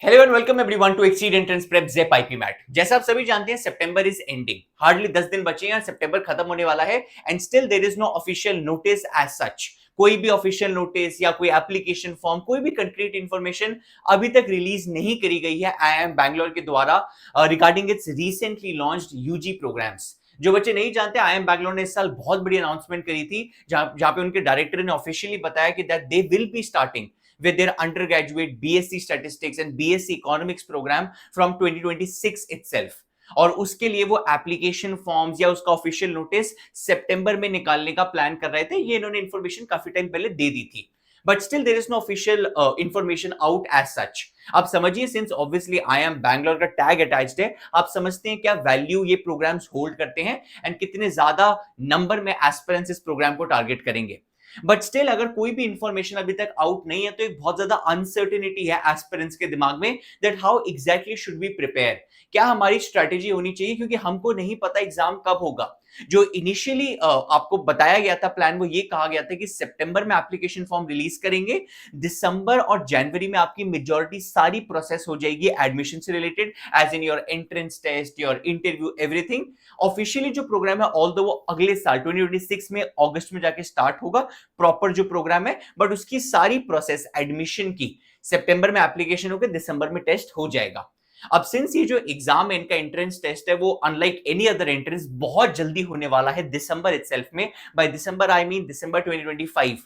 Hello and welcome everyone to exceed entrance prep ज़ेप IPMAT. जैसा आप सभी जानते हैं सितंबर इज एंडिंग, हार्डली 10 दिन बचे हैं, सितंबर खत्म होने वाला है and still there is no official notice as such. कोई भी ऑफिशियल नोटिस या कोई एप्लीकेशन फॉर्म, कोई भी कंक्रीट इंफॉर्मेशन अभी तक रिलीज नहीं करी गई है आईआईएम बैंगलोर के द्वारा regarding its recently launched UG programmes. जो बच्चे नहीं जानते, आईआईएम बैंगलोर ने इस साल बहुत बड़ी अनाउंसमेंट करी थी जहां पे उनके डायरेक्टर ने ऑफिशियली बताया कि that they will be starting with their undergraduate BSc Statistics and BSc Economics program from 2026 itself। और उसके लिए वो एप्लीकेशन फॉर्म्स या उसका ऑफिशियल नोटिस सितंबर में निकालने का प्लान कर रहे थे। ये इन्होंने इन्फॉर्मेशन काफी टाइम पहले दे दी थी, but still there is no official information out as such. आप समझिए, since obviously I am Bangalore का टैग अटैच्ड है, आप समझते हैं क्या वैल्यू ये प्रोग्राम्स होल्ड करते हैं एंड कितने ज्यादा नंबर में एस्पिरेंट्स इस प्रोग्राम को टारगेट करेंगे। बट स्टिल अगर कोई भी इंफॉर्मेशन अभी तक आउट नहीं है तो एक बहुत ज्यादा अनसर्टेनिटी है एस्पिरेंट्स के दिमाग में that how exactly should be prepare. क्या हमारी स्ट्रेटेजी होनी चाहिए, क्योंकि हमको नहीं पता एग्जाम कब होगा। जो इनिशियली आपको बताया गया था प्लान, वो ये कहा गया था कि सितंबर में एप्लीकेशन फॉर्म रिलीज करेंगे, दिसंबर और जनवरी में आपकी मेजॉरिटी सारी प्रोसेस हो जाएगी एडमिशन से related, as in your entrance test, your interview, everything. Officially जो प्रोग्राम है ऑल दो वो अगले साल 2026 में अगस्त में जाके स्टार्ट होगा, प्रॉपर जो प्रोग्राम है, बट उसकी सारी प्रोसेस एडमिशन की सितंबर में एप्लीकेशन होकर दिसंबर में टेस्ट हो जाएगा। अब सिंस ये जो एग्जाम है, इनका एंट्रेंस टेस्ट है, वो अनलाइक एनी अदर एंट्रेंस बहुत जल्दी होने वाला है दिसंबर इटसेल्फ में। बाय दिसंबर आई मीन दिसंबर 2025।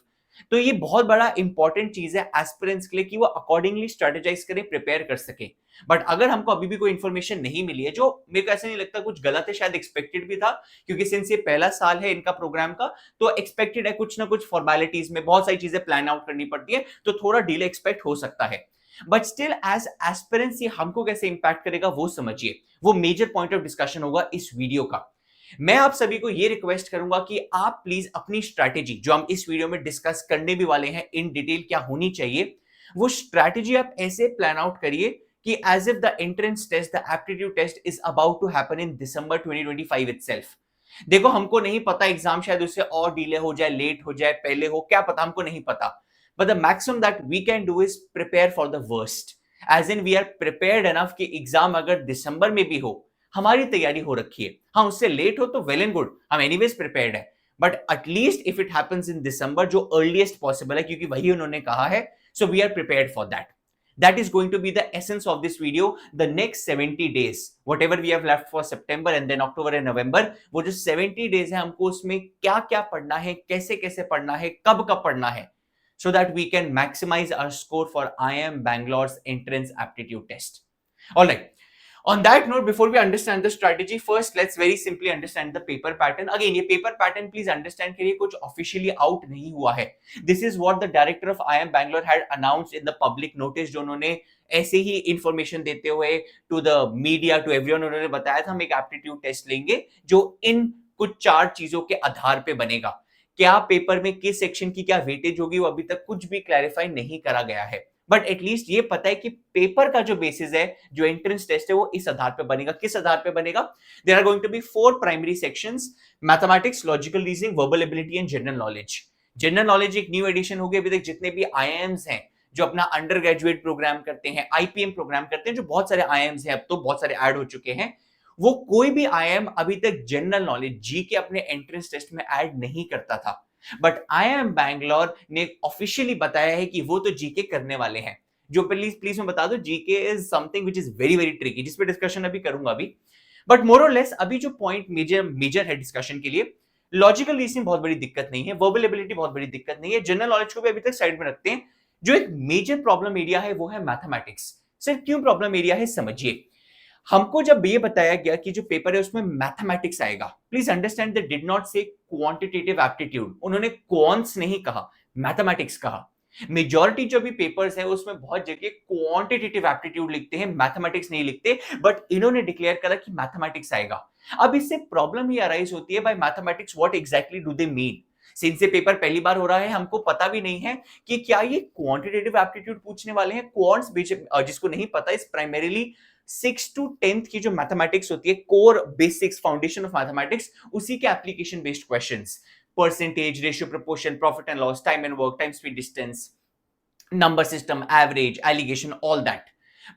तो ये बहुत बड़ा इंपॉर्टेंट चीज है एस्पिरेंट्स के लिए कि वो अकॉर्डिंगली स्ट्रेटेजाइज करें, प्रिपेयर कर सके। बट अगर हमको अभी भी कोई इंफॉर्मेशन नहीं मिली है, जो मेरे को ऐसा नहीं लगता कुछ गलत है, शायद एक्सपेक्टेड भी था, क्योंकि सिंस ये पहला साल है इनका प्रोग्राम का, तो एक्सपेक्टेड है कुछ ना कुछ फॉर्मेलिटीज में बहुत सारी चीजें प्लान आउट करनी पड़ती है, तो थोड़ा डिले एक्सपेक्ट हो सकता है। बट स्टिल एज एस्पिरेंट्स ये हमको कैसे इंपैक्ट करेगा वो समझिए, वो मेजर पॉइंट ऑफ डिस्कशन होगा इस वीडियो का। मैं आप सभी को ये रिक्वेस्ट करूंगा कि आप प्लीज अपनी स्ट्रैटेजी जो हम इस वीडियो में डिस्कस करने भी वाले हैं इन डिटेल क्या होनी चाहिए, वो स्ट्रैटेजी आप ऐसे प्लान आउट करिए कि as if the entrance test, the aptitude test is about to happen in December 2025 itself. देखो, हमको नहीं पता एग्जाम शायद उससे और डिले हो जाए, लेट हो जाए, पहले हो, क्या पता, हमको नहीं पता। But the maximum that we can do is prepare for the worst. As in we are prepared enough कि एग्जाम अगर दिसंबर में भी हो, हमारी तैयारी हो रखी है। हाँ, उससे लेट हो तो वेल एंड गुड, हम एनीवेज प्रिपेयर्ड है। But at least if it happens in December, जो अर्लीस्ट पॉसिबल है, क्योंकि वही उन्होंने कहा है, so we are prepared for that. That is going to be the essence of this video. The next 70 days, whatever we have left for September and then October and November, वो जो 70 days है, हमको उसमें क्या क्या पढ़ना है, कैसे कैसे पढ़ना है, कब कब पढ़ना है, so that we can maximize our score for IIM Bangalore's entrance aptitude test. All right. On that note, before we understand the strategy, first let's very simply understand the paper pattern. Again, ये paper pattern please understand के लिए कुछ officially out नहीं हुआ है. This is what the director of IIM Bangalore had announced in the public notice, जो उन्होंने ऐसे ही information देते हुए to the media, to everyone, उन्होंने बताया था हम एक aptitude test लेंगे जो इन कुछ 4 चीजों के आधार पे बनेगा। क्या पेपर में किस सेक्शन की क्या वेटेज होगी, वो अभी तक कुछ भी क्लैरिफाई नहीं करा गया है, बट एटलीस्ट ये पता है कि पेपर का जो बेसिस है, जो एंट्रेंस टेस्ट है, वो इस आधार पे बनेगा। किस आधार पे बनेगा? There are going to be 4 primary sections, mathematics, logical reasoning, verbal ability and general knowledge. General knowledge एक न्यू एडिशन होगी। अभी तक जितने भी आईआईएम्स हैं जो अपना अंडर ग्रेजुएट प्रोग्राम करते हैं, आईपीएम प्रोग्राम करते हैं, जो बहुत सारे आईआईएम्स हैं, अब तो बहुत सारे ऐड हो चुके हैं, वो कोई भी आईआईएम अभी तक जनरल नॉलेज जी के अपने एंट्रेंस टेस्ट में ऐड नहीं करता था। बट आईआईएम बैंगलोर ने ऑफिशियली बताया है कि वो तो जीके करने वाले हैं। जो प्लीज प्लीज मैं बता दूं, GK is something which is very very tricky, जिस पे डिस्कशन अभी करूंगा अभी। बट मोर और लेस अभी जो पॉइंट मेजर है डिस्कशन के लिए, लॉजिकल रीजनिंग बहुत बड़ी दिक्कत नहीं है, वर्बल एबिलिटी बहुत बड़ी दिक्कत नहीं है, जनरल नॉलेज को भी अभी तक साइड में रखते हैं। जो एक मेजर प्रॉब्लम एरिया है वो है मैथमेटिक्स। सिर्फ क्यों प्रॉब्लम एरिया है समझिए। हमको जब ये बताया गया कि जो पेपर है उसमें मैथमेटिक्स आएगा, please understand they did not से क्वांटिटेटिव एप्टीट्यूड, उन्होंने क्वांट्स नहीं कहा, मैथमेटिक्स कहा। मेजॉरिटी जो भी पेपर्स है उसमें बहुत जगह क्वांटिटेटिव एप्टीट्यूड लिखते हैं, मैथमेटिक्स नहीं लिखते, बट इन्होंने डिक्लेयर करा कि मैथमेटिक्स आएगा। अब इससे प्रॉब्लम ये अराइज होती है, by mathematics what exactly do they mean. Since ये पेपर पहली बार हो रहा है, हमको पता भी नहीं है कि क्या ये क्वांटिटेटिव एप्टीट्यूड पूछने वाले हैं। क्वांट्स, जिसको नहीं पता, इस प्राइमरीली 6 to 10th की जो मैथमेटिक्स होती है, core basics foundation of mathematics, उसी के application based questions, percentage, ratio, proportion, profit and loss, time and work, time speed distance, number system, average, alligation, all that.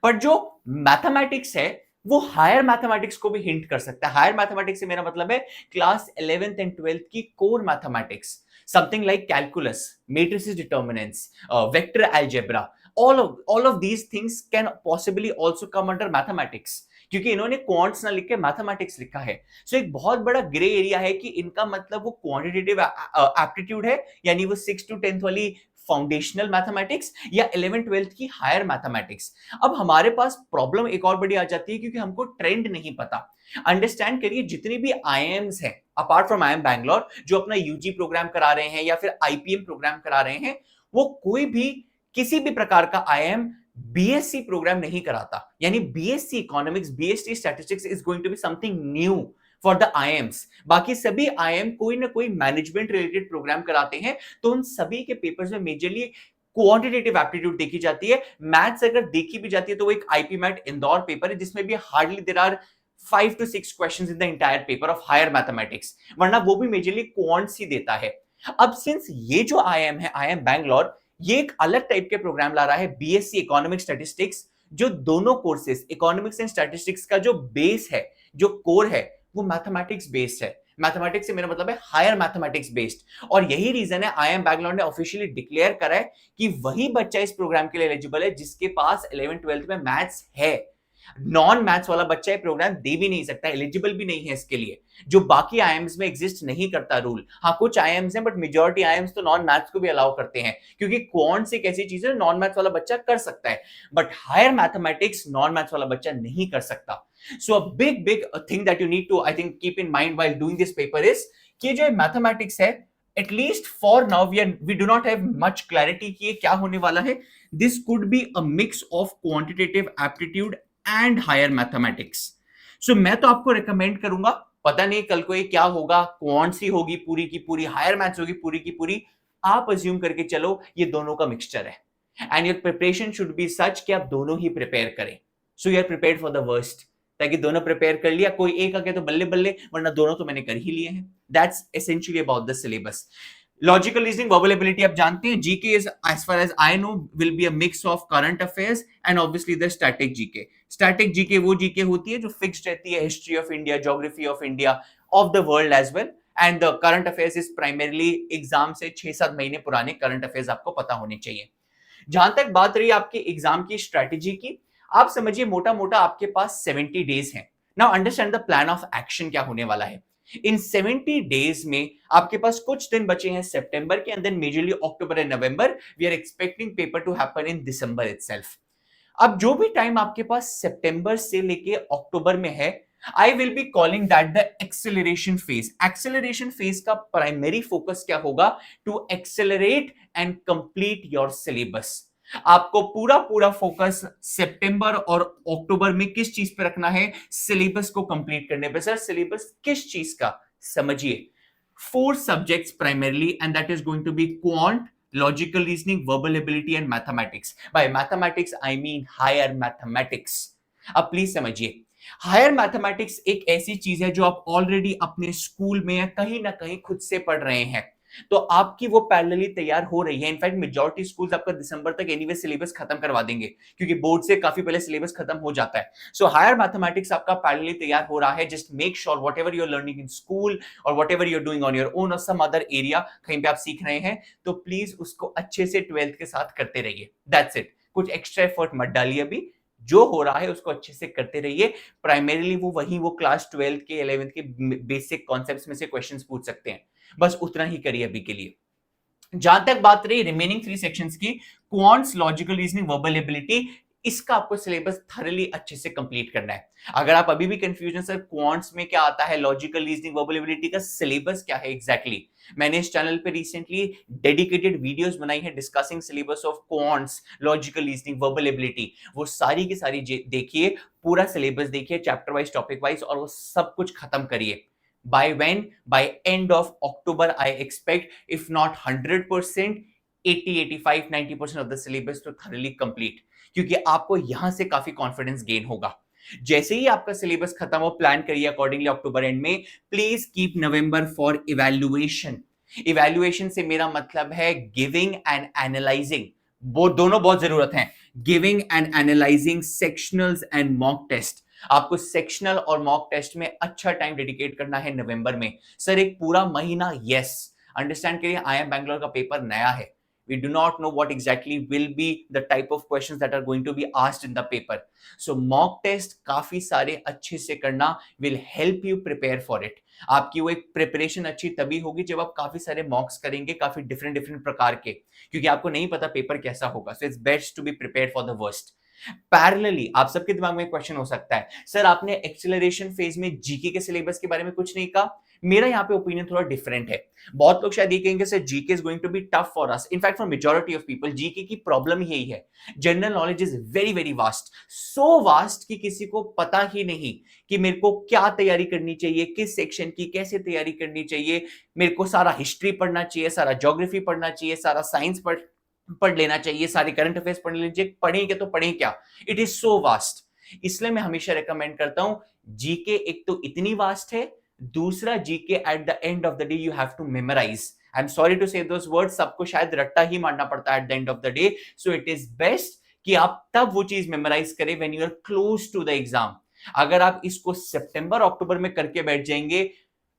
पर जो मैथमेटिक्स है वो हायर मैथमेटिक्स को भी हिंट कर सकता है। हायर मैथमेटिक्स से मेरा मतलब है क्लास 11th एंड 12th की core mathematics, something like calculus, matrices determinants, vector algebra, all of these things can possibly also come under mathematics, क्योंकि इन्होंने क्वांट्स ना लिख के मैथमेटिक्स लिखा है। सो एक बहुत बड़ा ग्रे एरिया है कि इनका मतलब वो क्वांटिटेटिव एप्टीट्यूड है, यानी वो 6 to 10th वाली फाउंडेशनल मैथमेटिक्स, या 11th 12th की हायर मैथमेटिक्स। अब हमारे पास प्रॉब्लम एक और बड़ी आ जाती है क्योंकि हमको ट्रेंड नहीं पता। अंडरस्टैंड करिए, जितनी भी आईएम्स हैं अपार्ट फ्रॉम आईएम बैंगलोर जो अपना यूजी प्रोग्राम करा रहे हैं या फिर आईपीएम प्रोग्राम करा रहे हैं, वो कोई भी किसी भी प्रकार का आईएम बीएससी प्रोग्राम नहीं कराता। यानी BSc economics, BSc statistics is going to be something new for the IIMs. बाकी सभी आईएम कोई ना कोई मैनेजमेंट रिलेटेड प्रोग्राम कराते हैं, तो उन सभी के पेपर्स में मेजरली क्वांटिटेटिव एप्टीट्यूड देखी जाती है। मैथ्स अगर देखी भी जाती है तो वो एक आईपी मैट इंदौर पेपर है जिसमें भी hardly there are 5 to 6 questions in the entire paper of higher mathematics, वरना वो भी मेजरली क्वांट्स ही देता है। अब सिंस ये जो आईएम है, आईएम बैंगलोर, ये एक अलग टाइप के प्रोग्राम ला रहा है, बीएससी इकोनॉमिक्स स्टैटिस्टिक्स, जो दोनों कोर्सेस इकोनॉमिक्स एंड स्टैटिस्टिक्स का जो बेस है, जो कोर है, वो मैथमेटिक्स बेस्ड है। मैथमेटिक्स से मेरा मतलब है हायर मैथमेटिक्स बेस्ड। और यही रीजन है आईएम बैंगलोर ने ऑफिशियली डिक्लेयर करा है कि वही बच्चा इस प्रोग्राम के लिए एलिजिबल है जिसके पास 11th 12th में मैथ्स है। नॉन मैथ्स वाला बच्चा ये प्रोग्राम दे भी नहीं सकता, एलिजिबल भी नहीं है इसके लिए, जो बाकी आईएम्स में एग्जिस्ट नहीं करता रूल। हाँ, कुछ आईएम्स हैं बट मेजॉरिटी आईएम्स तो नॉन मैथ्स को भी अलाउ करते हैं, क्योंकि क्वांट्स एक ऐसी चीज है नॉन मैथ्स वाला बच्चा कर सकता है, but higher mathematics non maths वाला बच्चा नहीं कर सकता। So a big thing that you need to I think keep in mind while doing this paper is कि जो मैथमेटिक्स है, at least for now we do not have much clarity कि ये क्या होने वाला है। This could be a mix of quantitative aptitude and higher mathematics. So मैं तो आपको recommend करूंगा, पता नहीं कल को ये क्या होगा, क्वांट्स ही होगी पूरी की पूरी, हायर मैथ्स होगी पूरी की पूरी, आप अज्यूम करके चलो ये दोनों का मिक्सचर है। And your preparation should be such कि आप दोनों ही प्रिपेयर करें। So you are prepared for the worst, ताकि दोनों प्रिपेयर कर लिया, कोई एक आगे तो बल्ले बल्ले, वरना दोनों तो मैंने कर ही लिए हैं। That's essentially about the syllabus. Logical reasoning, verbal ability आप जानते हैं, GK is as far as I know will be a mix of current affairs and obviously the static GK. Static GK वो जीके होती है जो fixed रहती है, history of India, geography of India, of the world as well, and the current affairs is primarily exam से 6-7 महीने पुराने current affairs आपको पता होने चाहिए। जहां तक बात रही आपकी एग्जाम की स्ट्रेटेजी की, आप समझिए मोटा मोटा आपके पास 70 डेज हैं। Now understand the plan of action क्या होने वाला है। इन 70 डेज में आपके पास कुछ दिन बचे हैं सितंबर के, and then majorly October and November, we are expecting paper to happen in December itself. अब जो भी टाइम आपके पास सितंबर से लेके अक्टूबर में है, I will be calling that the acceleration phase. Acceleration phase का प्राइमरी फोकस क्या होगा? To accelerate and complete your syllabus. आपको पूरा पूरा फोकस सितंबर और अक्टूबर में किस चीज पे रखना है? सिलेबस को कंप्लीट करने पे। सर सिलेबस किस चीज का? समझिए, 4 subjects primarily, and that is going to be quant, logical reasoning, verbal ability and mathematics. By mathematics I mean higher mathematics. अब प्लीज समझिए, हायर मैथमेटिक्स एक ऐसी चीज है जो आप ऑलरेडी अपने स्कूल में या कहीं ना कहीं खुद से पढ़ रहे हैं, तो आपकी वो पैरेलली तैयार हो रही है। इनफैक्ट मेजॉरिटी स्कूल्स आपका दिसंबर तक एनीवे सिलेबस खत्म करवा देंगे, क्योंकि बोर्ड से काफी पहले सिलेबस खत्म हो जाता है। सो हायर मैथमेटिक्स आपका पैरेलली तैयार हो रहा है। Just make sure whatever you are learning in school और whatever you are doing on your own और सम अदर एरिया, कहीं पे आप सीख रहे हैं, तो प्लीज उसको अच्छे से 12th के साथ करते रहिए। That's it. कुछ एक्स्ट्रा एफर्ट मत डालिए, अभी जो हो रहा है उसको अच्छे से करते रहिए। प्राइमरीली वो क्लास 12th के 11th के बेसिक कॉन्सेप्ट्स में से क्वेश्चंस पूछ सकते हैं, बस उतना ही करिए अभी के लिए। जहां तक बात रही रिमेनिंग 3 सेक्शंस की, quants, logical reasoning, verbal ability, इसका आपको सिलेबस थरली अच्छे से कंप्लीट करना है। अगर आप अभी भी कंफ्यूजन सर क्वांट्स में क्या आता है, लॉजिकल रीजनिंग, वर्बल एबिलिटी का सिलेबस क्या है एग्जैक्टली, मैंने इस चैनल पे रिसेंटली डेडिकेटेड वीडियोस बनाई है discussing syllabus of quants, logical reasoning, verbal ability. वो सारी की सारी देखिए, पूरा सिलेबस देखिए, चैप्टर वाइज, टॉपिक वाइज, और वो सब कुछ खत्म करिए। By when? By end of October, I expect, if not 100%, 80, 85, 90% of the syllabus to thoroughly complete, क्योंकि आपको यहां से काफी कॉन्फिडेंस गेन होगा। जैसे ही आपका सिलेबस खत्म हो, प्लान करिए अकॉर्डिंगली अक्टूबर एंड में। Please keep November for evaluation. Evaluation से मेरा मतलब है गिविंग एंड एनालाइजिंग, वो दोनों बहुत जरूरत है। Giving and analysing sectionals and mock test. आपको सेक्शनल और मॉक टेस्ट में अच्छा टाइम डेडिकेट करना है नवंबर में। सर एक पूरा महीना, यस, अंडरस्टैंड करिए, IIM बैंगलोर का पेपर नया है। We do not know what exactly will be the type of questions that are going to be asked in the paper. So mock test काफी सारे अच्छे से करना will help you prepare for it. आपकी वो एक प्रिपरेशन अच्छी तभी होगी जब आप काफी सारे मॉक्स करेंगे, काफी डिफरेंट डिफरेंट प्रकार के, क्योंकि आपको नहीं पता पेपर कैसा होगा। So it's best to be prepared for the worst. Parallelly आप सबके दिमाग में क्वेश्चन हो सकता है, सर आपने एक्सेलरेशन फेज में जीके के सिलेबस के बारे में कुछ नहीं कहा। मेरा यहाँ पे ओपिनियन थोड़ा डिफरेंट है। बहुत लोग शायद ये कहेंगे sir GK is going to be tough for us. In fact for majority of people GK की प्रॉब्लम ही यही है। General knowledge is very very vast, so vast कि किसी को पता ही नहीं कि मेरे को क्या तैयारी करनी चाहिए, किस सेक्शन की कैसे तैयारी करनी चाहिए। मेरे को सारा हिस्ट्री पढ़ना चाहिए, सारा ज्योग्राफी पढ़ना चाहिए, सारा साइंस पढ़ लेना चाहिए, सारे करंट अफेयर्स पढ़ लीजिए, पढ़ेंगे तो पढ़ें क्या। It is so vast. इसलिए मैं हमेशा रेकमेंड करता हूं, जीके एक तो इतनी वास्ट है, दूसरा GK at the end of the day you have to memorise. I am sorry to say those words, सबको शायद रट्टा ही मारना पड़ता है at the end of the day. So it is best कि आप तब वो चीज मेमोराइज करें when you are close to the exam. अगर आप इसको सितंबर अक्टूबर में करके बैठ जाएंगे,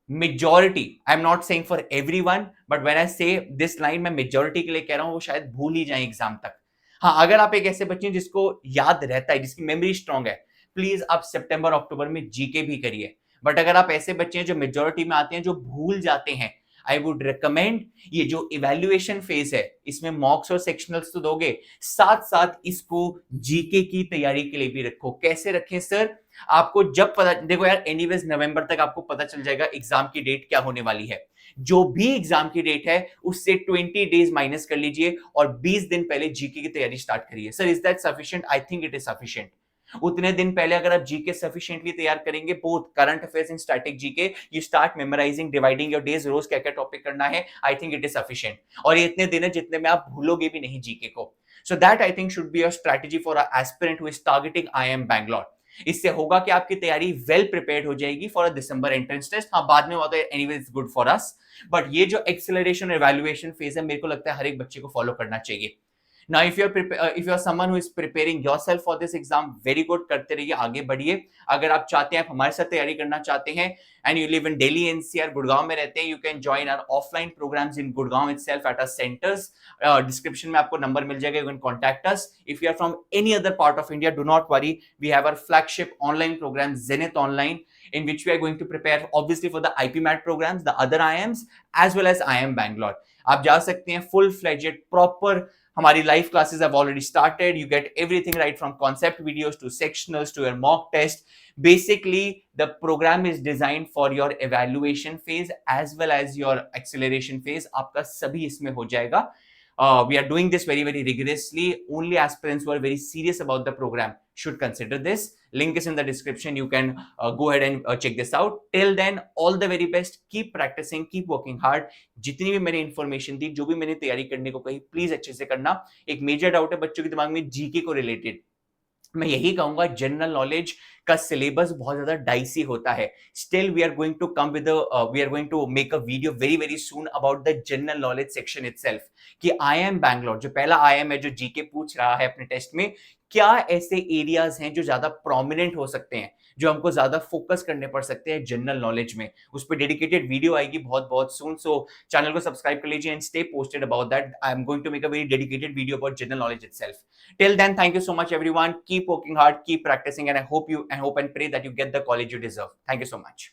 majority, I am not saying for everyone, but when I say this line, मैं मेजॉरिटी के लिए कह रहा हूं, वो शायद भूल ही जाए एग्जाम तक। हाँ, अगर आप एक ऐसे बच्चे हैं जिसको याद रहता है, जिसकी मेमोरी स्ट्रांग है, प्लीज आप सितंबर अक्टूबर में जीके भी करिए। बट अगर आप ऐसे बच्चे हैं जो मेजॉरिटी में आते हैं, जो भूल जाते हैं, आई वुड रिकमेंड ये जो इवैल्यूएशन फेज है, इसमें मॉक्स और सेक्शनल्स तो दोगे, साथ साथ इसको जीके की तैयारी के लिए भी रखो। कैसे रखें सर? आपको जब पता, देखो यार, एनीवेज नवंबर तक आपको पता चल जाएगा एग्जाम की डेट क्या होने वाली है। जो भी एग्जाम की डेट है उससे 20 डेज माइनस कर लीजिए और 20 दिन पहले जीके की तैयारी स्टार्ट करिए। Sir is that sufficient? I think it is sufficient. उतने दिन पहले अगर आप जीके सफिशिएंटली तैयार करेंगे, both current affairs and static GK, you start memorising, dividing your days, रोज क्या क्या टॉपिक करना है, I think it is sufficient. और ये इतने दिन है जितने में आप भूलोगे भी नहीं जीके को। So that I think should be your strategy for a aspirant who is targeting IIM Bangalore. इससे होगा कि आपकी तैयारी वेल प्रिपेयर्ड हो जाएगी for a December entrance test. हाँ, बाद में होता है, anyway is good for us, but ये जो एक्सेलरेशन और इवैल्यूएशन फेज है, मेरे को लगता है हर एक बच्चे को फॉलो करना चाहिए। Now if if you're someone who is preparing yourself for this exam, very good, करते रहिए, आगे बढ़िए। अगर आप चाहते हैं, आप हमारे साथ तैयारी करना चाहते हैं, and you live in Delhi NCR, Gurgaon में रहते हैं, you can join our offline programs in Gurgaon itself at our centers. Description में आपको नंबर मिल जाएगा, you can contact us. If you are from any other part of India, do not worry, we have our flagship online program Zenith Online, in which we are going to prepare obviously for the IPMAT programs, the other IIMs, as well as IIM Bangalore. आप जा सकते हैं, full fledged proper, हमारी live classes have already started. You get everything right from concept videos to sectionals to your mock test. Basically the programme is designed for your evaluation phase as well as your acceleration phase. आपका सभी इसमें हो जाएगा। We are doing this very very rigorously. Only aspirants who are very serious about the program should consider this. Link is in the description. You can go ahead and check this out. Till then, all the very best. Keep practicing, keep working hard. जितनी भी मैंने information दी, जो भी मैंने तैयारी करने को कही, प्लीज अच्छे से करना। एक मेजर डाउट है बच्चों के दिमाग में जीके को रिलेटेड, मैं यही कहूंगा, जनरल नॉलेज का सिलेबस बहुत ज्यादा डाइसी होता है। Still we are going to come with we are going to make a video very very soon about the general knowledge section itself, कि IIM बैंगलोर जो पहला IIM है जो जीके पूछ रहा है अपने टेस्ट में, क्या ऐसे एरियाज हैं जो ज्यादा प्रोमिनेंट हो सकते हैं, जो हमको ज्यादा फोकस करने पड़ सकते हैं जनरल नॉलेज में। उस पर डेडिकेटेड वीडियो आएगी बहुत बहुत सून। सो चैनल को सब्सक्राइब कर लीजिए and stay posted about that. I am going to make a very dedicated video about general knowledge itself. Till then, thank you so much, everyone. Keep working hard, keep practicing, and I hope and pray that you get the college you deserve. Thank you so much.